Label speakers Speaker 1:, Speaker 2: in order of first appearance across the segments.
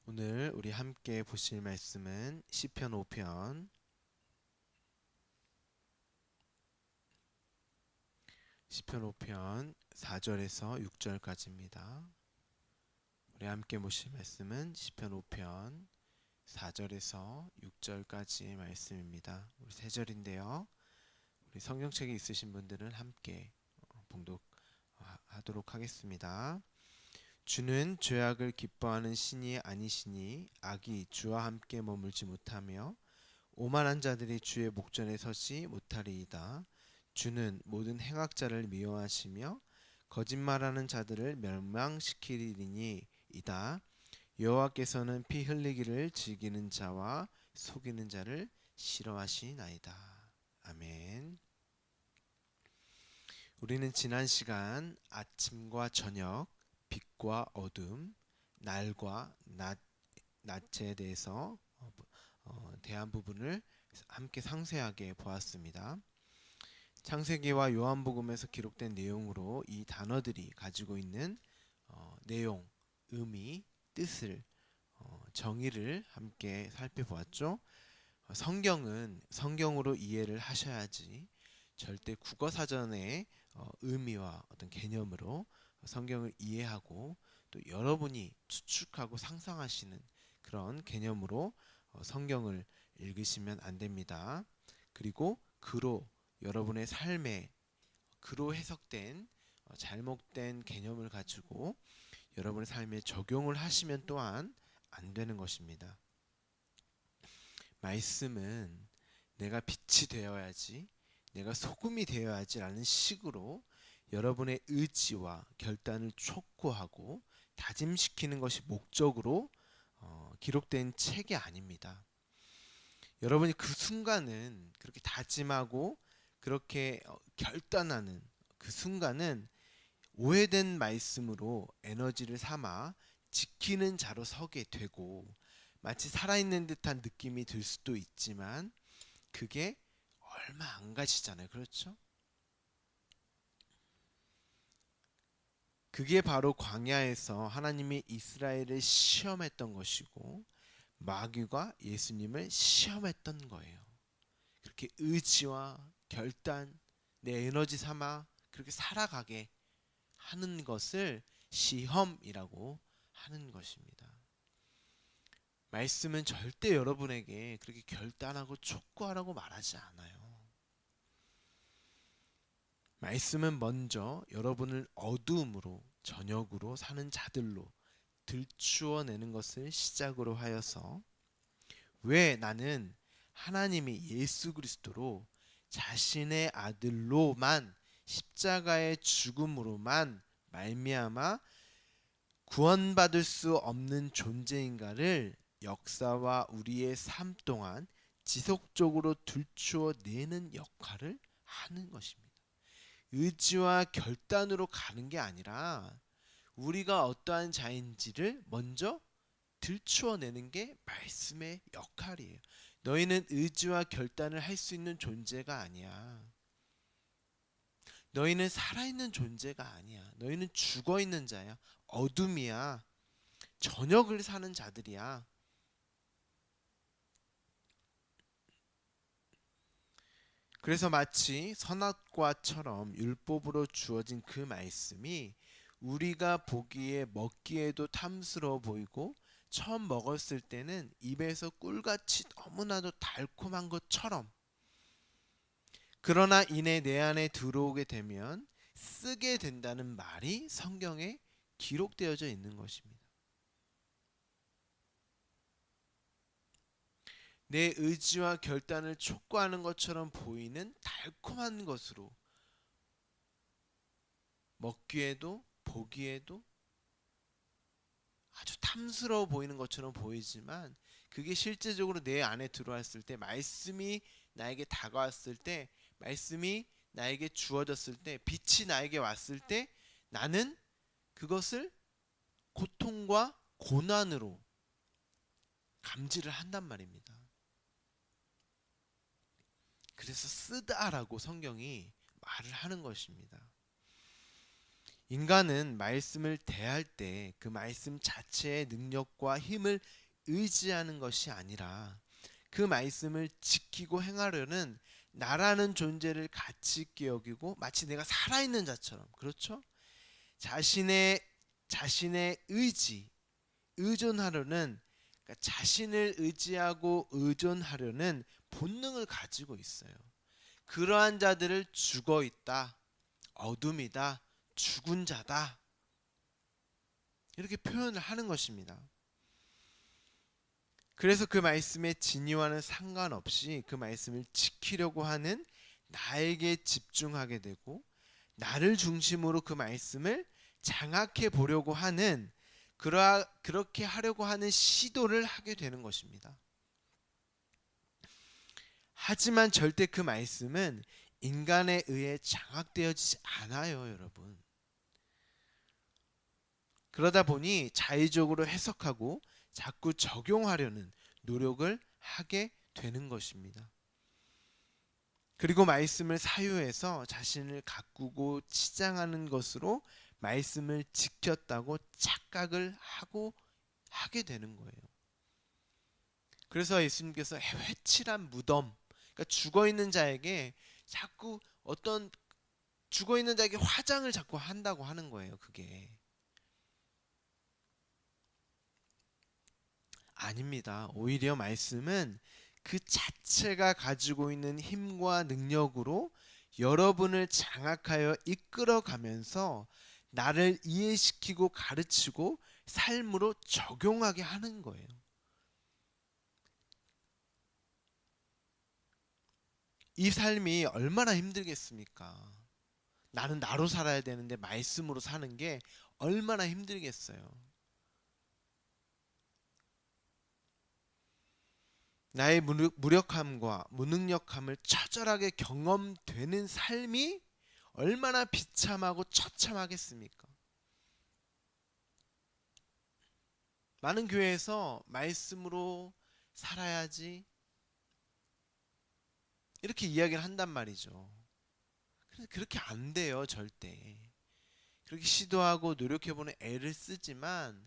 Speaker 1: 오늘 우리 함께 보실 말씀은 시편 5편 4절에서 6절까지입니다. 우리 함께 보실 말씀은 시편 5편 4절에서 6절까지의 말씀입니다. 우리 세 절인데요. 우리 성경책이 있으신 분들은 함께 봉독하도록 하겠습니다. 주는 죄악을 기뻐하는 신이 아니시니 악이 주와 함께 머물지 못하며 오만한 자들이 주의 목전에 서지 못하리이다. 주는 모든 행악자를 미워하시며 거짓말하는 자들을 멸망시키리니이다. 여호와께서는 피 흘리기를 즐기는 자와 속이는 자를 싫어하시나이다. 아멘. 우리는 지난 시간 아침과 저녁, 빛과 어둠, 날과 낮에 대해서 대한 부분을 함께 상세하게 보았습니다. 창세기와 요한복음에서 기록된 내용으로 이 단어들이 가지고 있는 내용, 의미, 뜻을 정의를 함께 살펴보았죠. 성경은 성경으로 이해를 하셔야지 절대 국어사전의 의미와 어떤 개념으로 성경을 이해하고 또 여러분이 추측하고 상상하시는 그런 개념으로 성경을 읽으시면 안 됩니다. 그리고 그로 여러분의 삶에 그로 해석된 잘못된 개념을 가지고 여러분의 삶에 적용을 하시면 또한 안 되는 것입니다. 말씀은 내가 빛이 되어야지, 내가 소금이 되어야지 라는 식으로 여러분의 의지와 결단을 촉구하고 다짐시키는 것이 목적으로 기록된 책이 아닙니다. 여러분이 그 순간은 그렇게 다짐하고 그렇게 결단하는 그 순간은 오해된 말씀으로 에너지를 삼아 지키는 자로 서게 되고 마치 살아있는 듯한 느낌이 들 수도 있지만 그게 얼마 안 가시잖아요. 그렇죠? 그게 바로 광야에서 하나님이 이스라엘을 시험했던 것이고 마귀가 예수님을 시험했던 거예요. 그렇게 의지와 결단, 내 에너지 삼아 그렇게 살아가게 하는 것을 시험이라고 하는 것입니다. 말씀은 절대 여러분에게 그렇게 결단하고 촉구하라고 말하지 않아요. 말씀은 먼저 여러분을 어두움으로 저녁으로 사는 자들로 들추어내는 것을 시작으로 하여서 왜 나는 하나님이 예수 그리스도로 자신의 아들로만 십자가의 죽음으로만 말미암아 구원받을 수 없는 존재인가를 역사와 우리의 삶 동안 지속적으로 들추어내는 역할을 하는 것입니다. 의지와 결단으로 가는 게 아니라 우리가 어떠한 자인지를 먼저 들추어내는 게 말씀의 역할이에요. 너희는 의지와 결단을 할 수 있는 존재가 아니야. 너희는 살아있는 존재가 아니야. 너희는 죽어있는 자야. 어둠이야. 저녁을 사는 자들이야. 그래서 마치 선악과처럼 율법으로 주어진 그 말씀이 우리가 보기에 먹기에도 탐스러워 보이고 처음 먹었을 때는 입에서 꿀같이 너무나도 달콤한 것처럼 그러나 이내 내 안에 들어오게 되면 쓰게 된다는 말이 성경에 기록되어져 있는 것입니다. 내 의지와 결단을 촉구하는 것처럼 보이는 달콤한 것으로 먹기에도 보기에도 아주 탐스러워 보이는 것처럼 보이지만 그게 실제적으로 내 안에 들어왔을 때 말씀이 나에게 다가왔을 때 말씀이 나에게 주어졌을 때 빛이 나에게 왔을 때 나는 그것을 고통과 고난으로 감지를 한단 말입니다. 그래서 쓰다라고 성경이 말을 하는 것입니다. 인간은 말씀을 대할 때 그 말씀 자체의 능력과 힘을 의지하는 것이 아니라 그 말씀을 지키고 행하려는 나라는 존재를 가치 있게 여기고 마치 내가 살아있는 자처럼, 그렇죠? 자신의 의존하려는, 그러니까 자신을 의지하고 의존하려는 본능을 가지고 있어요. 그러한 자들을 죽어 있다, 어둠이다, 죽은 자다, 이렇게 표현을 하는 것입니다. 그래서 그 말씀의 진위와는 상관없이 그 말씀을 지키려고 하는 나에게 집중하게 되고, 나를 중심으로 그 말씀을 장악해 보려고 하는, 그렇게 하려고 하는 시도를 하게 되는 것입니다. 하지만 절대 그 말씀은 인간에 의해 장악되어지지 않아요, 여러분. 그러다 보니 자의적으로 해석하고 자꾸 적용하려는 노력을 하게 되는 것입니다. 그리고 말씀을 사유해서 자신을 가꾸고 치장하는 것으로 말씀을 지켰다고 착각을 하게 되는 거예요. 그래서 예수님께서 회칠한 무덤, 그러니까 죽어있는 자에게 자꾸 죽어있는 자에게 화장을 자꾸 한다고 하는 거예요. 그게 아닙니다. 오히려 말씀은 그 자체가 가지고 있는 힘과 능력으로 여러분을 장악하여 이끌어가면서 나를 이해시키고 가르치고 삶으로 적용하게 하는 거예요. 이 삶이 얼마나 힘들겠습니까? 나는 나로 살아야 되는데 말씀으로 사는 게 얼마나 힘들겠어요. 나의 무력함과 무능력함을 처절하게 경험되는 삶이 얼마나 비참하고 처참하겠습니까? 많은 교회에서 말씀으로 살아야지 이렇게 이야기를 한단 말이죠. 그래서 그렇게 안 돼요, 절대. 그렇게 시도하고 노력해보는 애를 쓰지만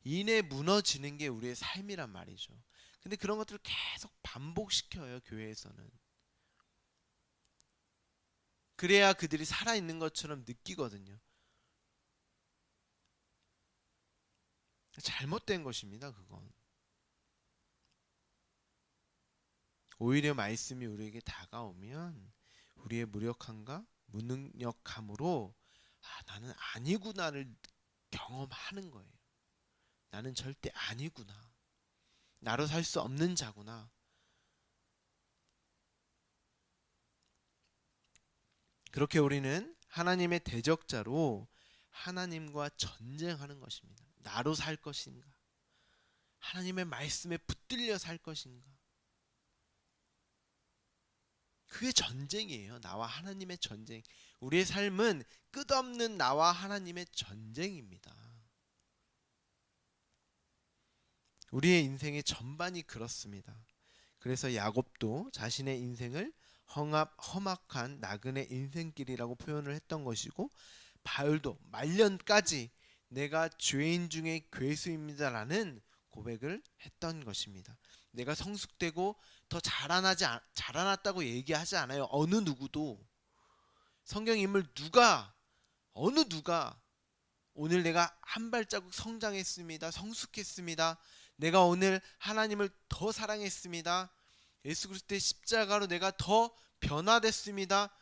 Speaker 1: 이내 무너지는 게 우리의 삶이란 말이죠. 근데 그런 것들을 계속 반복시켜요, 교회에서는. 그래야 그들이 살아있는 것처럼 느끼거든요. 잘못된 것입니다, 그건. 오히려 말씀이 우리에게 다가오면 우리의 무력함과 무능력함으로 나는 아니구나를 경험하는 거예요. 나는 절대 아니구나. 나로 살 수 없는 자구나. 그렇게 우리는 하나님의 대적자로 하나님과 전쟁하는 것입니다. 나로 살 것인가? 하나님의 말씀에 붙들려 살 것인가? 그게 전쟁이에요. 나와 하나님의 전쟁. 우리의 삶은 끝없는 나와 하나님의 전쟁입니다. 우리의 인생의 전반이 그렇습니다. 그래서 야곱도 자신의 인생을 험악한 나그네 인생길이라고 표현을 했던 것이고, 바울도 말년까지 내가 죄인 중에 괴수입니다라는 고백을 했던 것입니다. 내가 성숙되고 더 자라났다고 얘기하지 않아요. 어느 누구도. 성경 인물 어느 누가 오늘 내가 한 발자국 성장했습니다, 성숙했습니다, 내가 오늘 하나님을 더 사랑했습니다, 예수 그리스도의 십자가로 내가 더 변화됐습니다,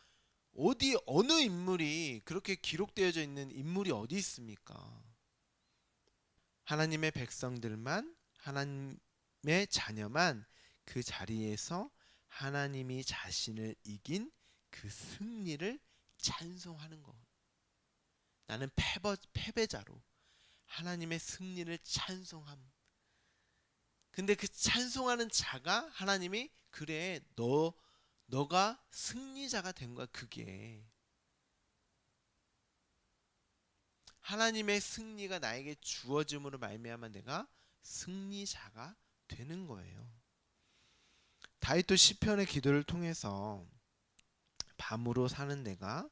Speaker 1: 어느 인물이 그렇게 기록되어져 있는 인물이 어디 있습니까? 하나님의 백성들만, 하나님의 자녀만 그 자리에서 하나님이 자신을 이긴 그 승리를 찬송하는 것. 나는 패배자로 하나님의 승리를 찬송함. 근데 그 찬송하는 자가 하나님이 그래 너가 승리자가 된 거야. 그게 하나님의 승리가 나에게 주어짐으로 말미암아 내가 승리자가 되는 거예요. 다윗도 시편의 기도를 통해서 밤으로 사는 내가,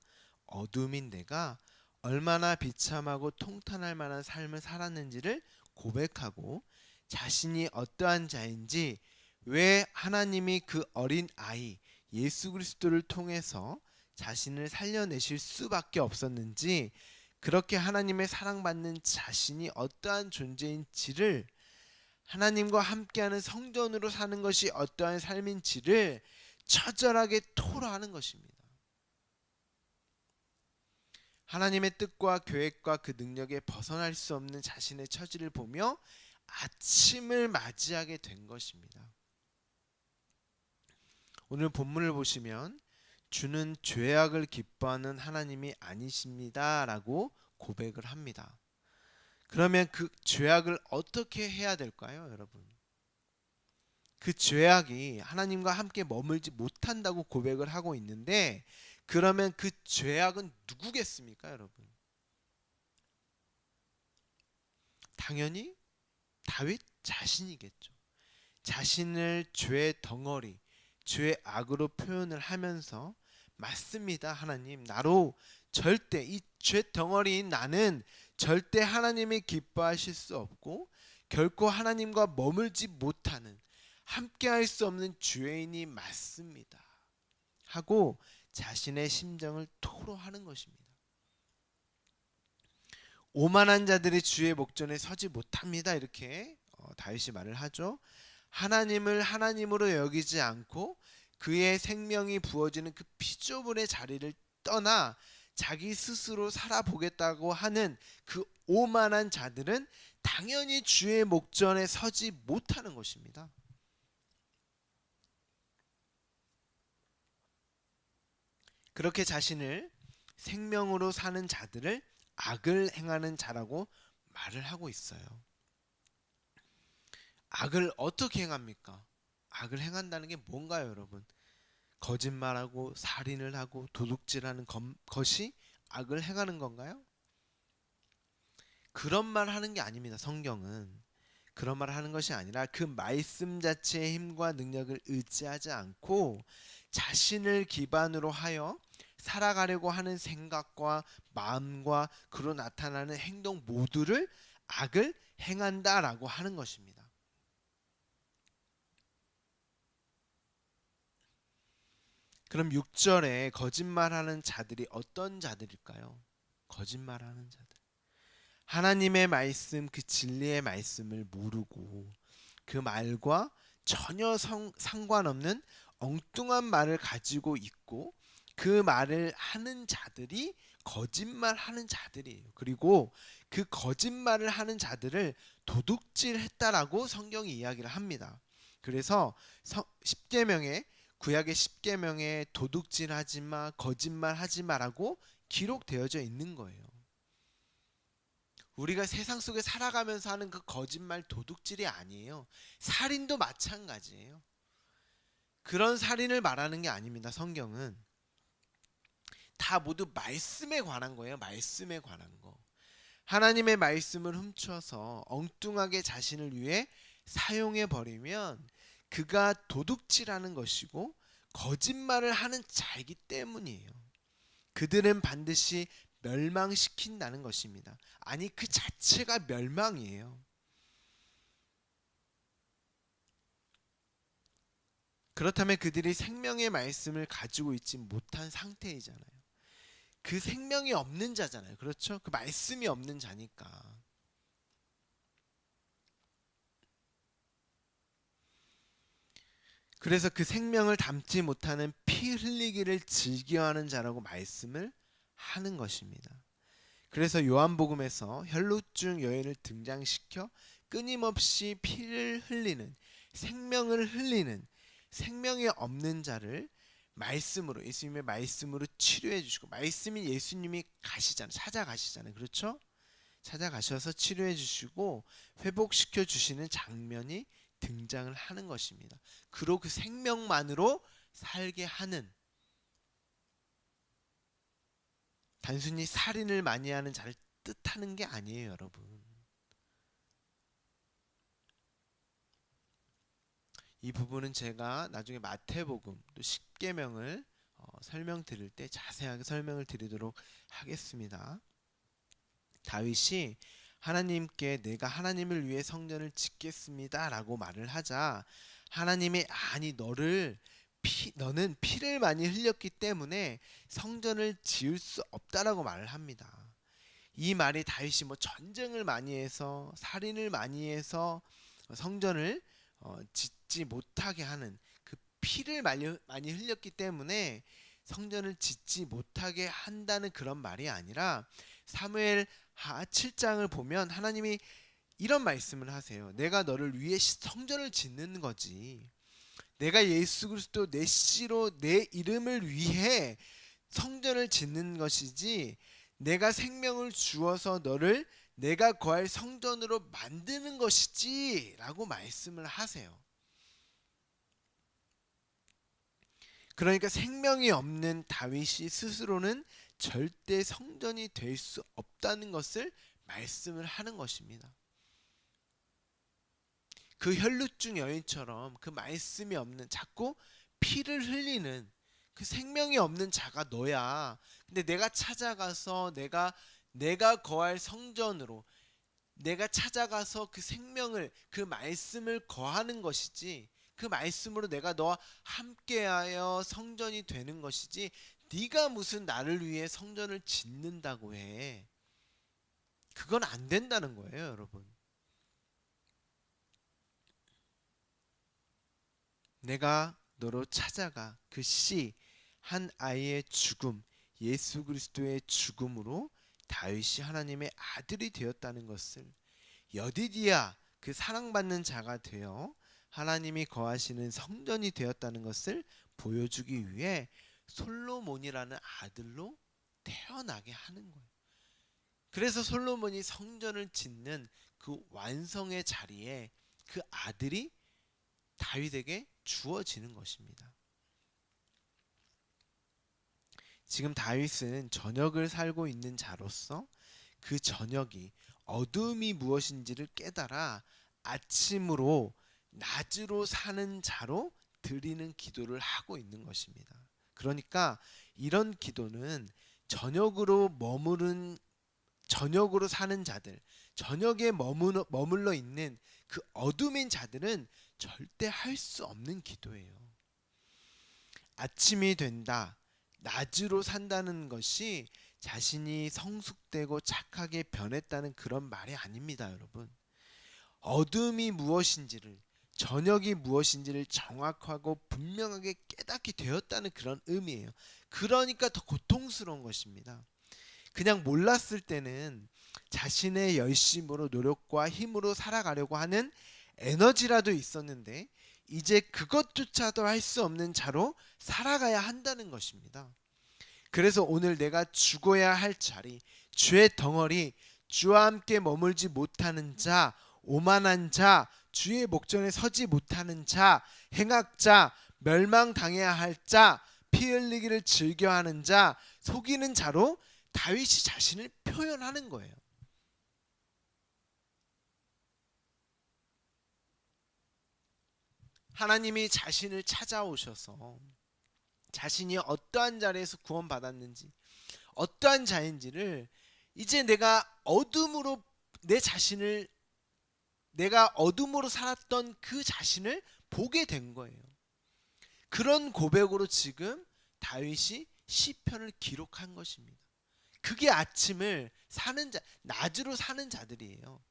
Speaker 1: 어둠인 내가 얼마나 비참하고 통탄할 만한 삶을 살았는지를 고백하고 자신이 어떠한 자인지, 왜 하나님이 그 어린 아이 예수 그리스도를 통해서 자신을 살려내실 수밖에 없었는지, 그렇게 하나님의 사랑받는 자신이 어떠한 존재인지를, 하나님과 함께하는 성전으로 사는 것이 어떠한 삶인지를 처절하게 토로하는 것입니다. 하나님의 뜻과 계획과 그 능력에 벗어날 수 없는 자신의 처지를 보며 아침을 맞이하게 된 것입니다. 오늘 본문을 보시면 주는 죄악을 기뻐하는 하나님이 아니십니다 라고 고백을 합니다. 그러면 그 죄악을 어떻게 해야 될까요, 여러분? 그 죄악이 하나님과 함께 머물지 못한다고 고백을 하고 있는데, 그러면 그 죄악은 누구겠습니까, 여러분? 당연히 다윗 자신이겠죠. 자신을 죄의 덩어리, 죄의 악으로 표현을 하면서, 맞습니다, 하나님. 나로 절대, 이 죄 덩어리인 나는 절대 하나님이 기뻐하실 수 없고 결코 하나님과 머물지 못하는, 함께할 수 없는 죄인이 맞습니다 하고 자신의 심정을 토로하는 것입니다. 오만한 자들이 주의 목전에 서지 못합니다, 이렇게 다윗이 말을 하죠. 하나님을 하나님으로 여기지 않고 그의 생명이 부어지는 그 피조물의 자리를 떠나 자기 스스로 살아보겠다고 하는 그 오만한 자들은 당연히 주의 목전에 서지 못하는 것입니다. 그렇게 자신을 생명으로 사는 자들을 악을 행하는 자라고 말을 하고 있어요. 악을 어떻게 행합니까? 악을 행한다는 게 뭔가요, 여러분? 거짓말하고 살인을 하고 도둑질하는 것이 악을 행하는 건가요? 그런 말 하는 게 아닙니다. 성경은 그런 말 하는 것이 아니라 그 말씀 자체의 힘과 능력을 의지하지 않고 자신을 기반으로 하여 살아가려고 하는 생각과 마음과 그로 나타나는 행동 모두를 악을 행한다라고 하는 것입니다. 그럼 6절에 거짓말하는 자들이 어떤 자들일까요? 거짓말하는 자들. 하나님의 말씀, 그 진리의 말씀을 모르고 그 말과 전혀 상관없는 엉뚱한 말을 가지고 있고 그 말을 하는 자들이 거짓말하는 자들이에요. 그리고 그 거짓말을 하는 자들을 도둑질했다라고 성경이 이야기를 합니다. 그래서 10계명에, 구약의 10계명에 도둑질하지 마, 거짓말하지 마라고 기록되어져 있는 거예요. 우리가 세상 속에 살아가면서 하는 그 거짓말, 도둑질이 아니에요. 살인도 마찬가지예요. 그런 살인을 말하는 게 아닙니다. 성경은 다 모두 말씀에 관한 거예요. 말씀에 관한 거. 하나님의 말씀을 훔쳐서 엉뚱하게 자신을 위해 사용해 버리면 그가 도둑질하는 것이고 거짓말을 하는 자이기 때문이에요. 그들은 반드시 멸망시킨다는 것입니다. 아니, 그 자체가 멸망이에요. 그렇다면 그들이 생명의 말씀을 가지고 있지 못한 상태이잖아요. 그 생명이 없는 자잖아요. 그렇죠? 그 말씀이 없는 자니까. 그래서 그 생명을 담지 못하는 피 흘리기를 즐겨하는 자라고 말씀을 하는 것입니다. 그래서 요한복음에서 혈루증 여인을 등장시켜 끊임없이 피를 흘리는, 생명을 흘리는, 생명이 없는 자를 말씀으로, 예수님의 말씀으로 치료해 주시고, 말씀이 예수님이 가시잖아요. 찾아가시잖아요. 그렇죠? 찾아가셔서 치료해 주시고 회복시켜 주시는 장면이 등장을 하는 것입니다. 그로 그 생명만으로 살게 하는, 단순히 살인을 많이 하는 자를 뜻하는 게 아니에요, 여러분. 이 부분은 제가 나중에 마태복음 또 십계명을 설명드릴 때 자세하게 설명을 드리도록 하겠습니다. 다윗이 하나님께 내가 하나님을 위해 성전을 짓겠습니다 라고 말을 하자 하나님이 아니 너는 피를 많이 흘렸기 때문에 성전을 지을 수 없다라고 말을 합니다. 이 말이 다윗이 뭐 전쟁을 많이 해서 살인을 많이 해서 성전을 짓지 못하게 하는 그 피를 많이 흘렸기 때문에 성전을 짓지 못하게 한다는 그런 말이 아니라 사무엘 하 7장을 보면 하나님이 이런 말씀을 하세요. 내가 너를 위해 성전을 짓는 거지. 내가 예수 그리스도 내 씨로 내 이름을 위해 성전을 짓는 것이지 내가 생명을 주어서 너를 내가 거할 성전으로 만드는 것이지 라고 말씀을 하세요. 그러니까 생명이 없는 다윗이 스스로는 절대 성전이 될 수 없다는 것을 말씀을 하는 것입니다. 그 혈루증 여인처럼 그 말씀이 없는 자꾸 피를 흘리는 그 생명이 없는 자가 너야. 근데 내가 찾아가서 내가 거할 성전으로 내가 찾아가서 그 생명을 그 말씀을 거하는 것이지 그 말씀으로 내가 너와 함께하여 성전이 되는 것이지 네가 무슨 나를 위해 성전을 짓는다고 해. 그건 안 된다는 거예요, 여러분. 내가 너로 찾아가 그 씨 한 아이의 죽음 예수 그리스도의 죽음으로 다윗이 하나님의 아들이 되었다는 것을 여디디야 그 사랑받는 자가 되어 하나님이 거하시는 성전이 되었다는 것을 보여주기 위해 솔로몬이라는 아들로 태어나게 하는 거예요. 그래서 솔로몬이 성전을 짓는 그 완성의 자리에 그 아들이 다윗에게 주어지는 것입니다. 지금 다윗은 저녁을 살고 있는 자로서 그 저녁이 어둠이 무엇인지를 깨달아 아침으로 낮으로 사는 자로 드리는 기도를 하고 있는 것입니다. 그러니까 이런 기도는 저녁으로 사는 자들, 저녁에 머물러 있는 그 어둠인 자들은 절대 할 수 없는 기도예요. 아침이 된다, 낮으로 산다는 것이 자신이 성숙되고 착하게 변했다는 그런 말이 아닙니다, 여러분. 어둠이 무엇인지를, 저녁이 무엇인지를 정확하고 분명하게 깨닫게 되었다는 그런 의미예요. 그러니까 더 고통스러운 것입니다. 그냥 몰랐을 때는 자신의 열심으로 노력과 힘으로 살아가려고 하는 에너지라도 있었는데 이제 그것조차도 할 수 없는 자로 살아가야 한다는 것입니다. 그래서 오늘 내가 죽어야 할 자리, 죄의 덩어리, 주와 함께 머물지 못하는 자, 오만한 자, 주의 목전에 서지 못하는 자, 행악자, 멸망당해야 할 자, 피 흘리기를 즐겨하는 자, 속이는 자로 다윗이 자신을 표현하는 거예요. 하나님이 자신을 찾아오셔서 자신이 어떠한 자리에서 구원받았는지 어떠한 자인지를 이제 내가 어둠으로 내가 어둠으로 살았던 그 자신을 보게 된 거예요. 그런 고백으로 지금 다윗이 시편을 기록한 것입니다. 그게 아침을 사는 자, 낮으로 사는 자들이에요.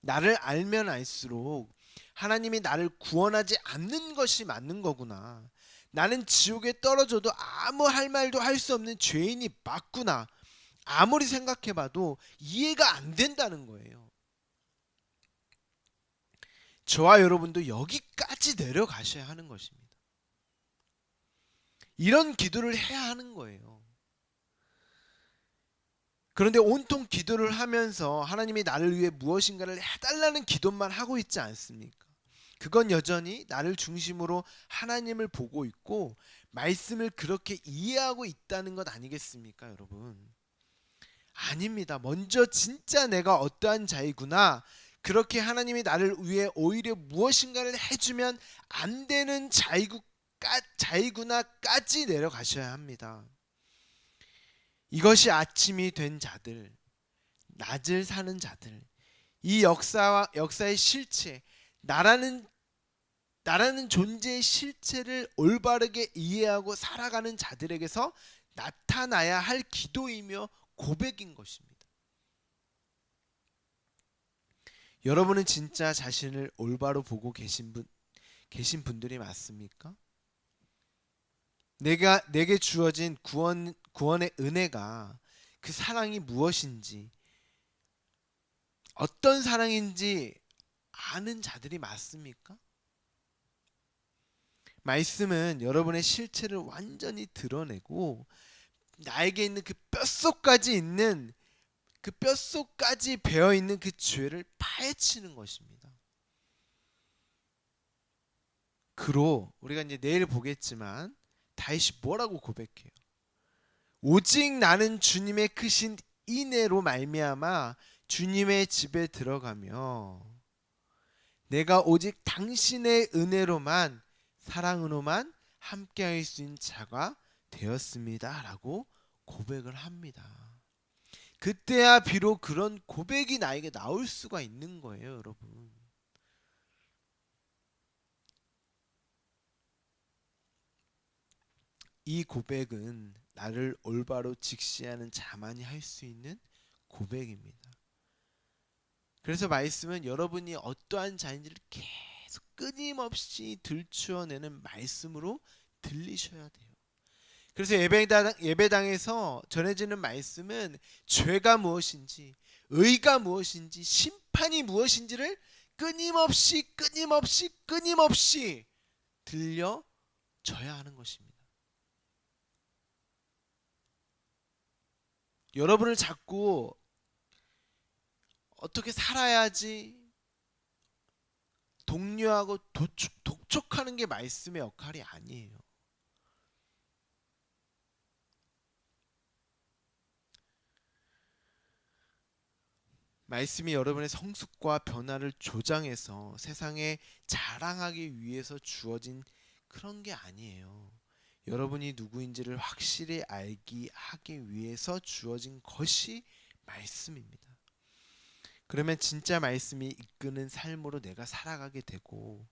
Speaker 1: 나를 알면 알수록 하나님이 나를 구원하지 않는 것이 맞는 거구나. 나는 지옥에 떨어져도 아무 할 말도 할 수 없는 죄인이 맞구나. 아무리 생각해봐도 이해가 안 된다는 거예요. 저와 여러분도 여기까지 내려가셔야 하는 것입니다. 이런 기도를 해야 하는 거예요. 그런데 온통 기도를 하면서 하나님이 나를 위해 무엇인가를 해달라는 기도만 하고 있지 않습니까? 그건 여전히 나를 중심으로 하나님을 보고 있고 말씀을 그렇게 이해하고 있다는 것 아니겠습니까, 여러분? 아닙니다. 먼저 진짜 내가 어떠한 자이구나, 그렇게 하나님이 나를 위해 오히려 무엇인가를 해주면 안 되는 자이구나까지 내려가셔야 합니다. 이것이 아침이 된 자들, 낮을 사는 자들, 이 역사의 실체, 나라는 존재의 실체를 올바르게 이해하고 살아가는 자들에게서 나타나야 할 기도이며 고백인 것입니다. 여러분은 진짜 자신을 올바로 보고 계신 분들이 맞습니까? 내게 주어진 구원의 은혜가, 그 사랑이 무엇인지, 어떤 사랑인지 아는 자들이 맞습니까? 말씀은 여러분의 실체를 완전히 드러내고 나에게 있는 그 뼛속까지 배어 있는 그 죄를 파헤치는 것입니다. 그로 우리가 이제 내일 보겠지만 다윗이 뭐라고 고백해요? 오직 나는 주님의 크신 인애로 말미암아 주님의 집에 들어가며 내가 오직 당신의 은혜로만, 사랑으로만 함께할 수 있는 자가 되었습니다 라고 고백을 합니다. 그때야 비록 그런 고백이 나에게 나올 수가 있는 거예요, 여러분. 이 고백은 나를 올바로 직시하는 자만이 할 수 있는 고백입니다. 그래서 말씀은 여러분이 어떠한 자인지를 계속 끊임없이 들추어내는 말씀으로 들리셔야 돼요. 그래서 예배당에서 전해지는 말씀은 죄가 무엇인지, 의가 무엇인지, 심판이 무엇인지를 끊임없이 들려줘야 하는 것입니다. 여러분을 자꾸 어떻게 살아야지 독려하고 독촉하는 게 말씀의 역할이 아니에요. 말씀이 여러분의 성숙과 변화를 조장해서 세상에 자랑하기 위해서 주어진 그런 게 아니에요. 여러분이 누구인지를 확실히 하기 위해서 주어진 것이 말씀입니다. 그러면 진짜 말씀이 이끄는 삶으로 내가 살아가게 되고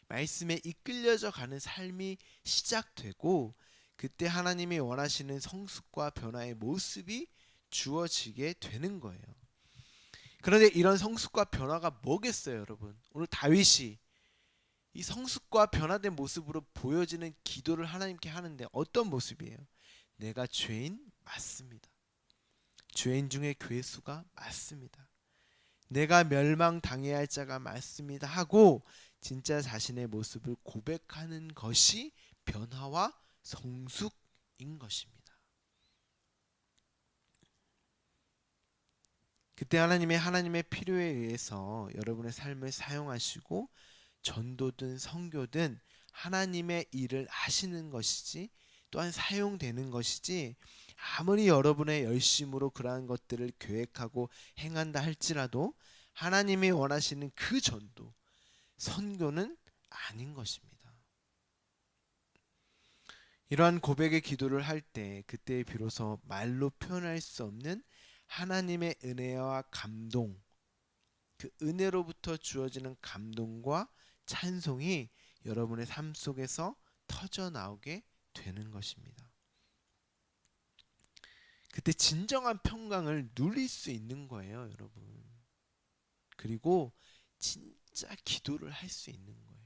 Speaker 1: 말씀에 이끌려져 가는 삶이 시작되고 그때 하나님이 원하시는 성숙과 변화의 모습이 주어지게 되는 거예요. 그런데 이런 성숙과 변화가 뭐겠어요, 여러분? 오늘 다윗이 이 성숙과 변화된 모습으로 보여지는 기도를 하나님께 하는데 어떤 모습이에요? 내가 죄인 맞습니다. 죄인 중에 괴수가 맞습니다. 내가 멸망당해야 할 자가 맞습니다 하고 진짜 자신의 모습을 고백하는 것이 변화와 성숙인 것입니다. 그때 하나님의 필요에 의해서 여러분의 삶을 사용하시고 전도든 선교든 하나님의 일을 하시는 것이지 또한 사용되는 것이지 아무리 여러분의 열심으로 그러한 것들을 계획하고 행한다 할지라도 하나님이 원하시는 그 전도, 선교는 아닌 것입니다. 이러한 고백의 기도를 할 때 그때 비로소 말로 표현할 수 없는 하나님의 은혜와 감동, 그 은혜로부터 주어지는 감동과 찬송이 여러분의 삶 속에서 터져 나오게 되는 것입니다. 그때 진정한 평강을 누릴 수 있는 거예요, 여러분. 그리고 진짜 기도를 할 수 있는 거예요.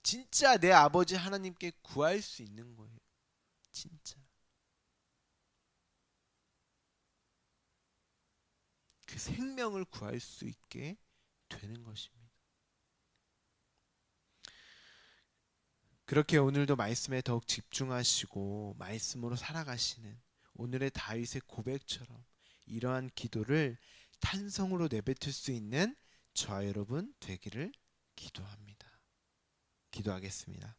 Speaker 1: 진짜 내 아버지 하나님께 구할 수 있는 거예요. 진짜. 그 생명을 구할 수 있게 되는 것입니다. 그렇게 오늘도 말씀에 더욱 집중하시고 말씀으로 살아가시는 오늘의 다윗의 고백처럼 이러한 기도를 탄성으로 내뱉을 수 있는 저와 여러분 되기를 기도합니다. 기도하겠습니다.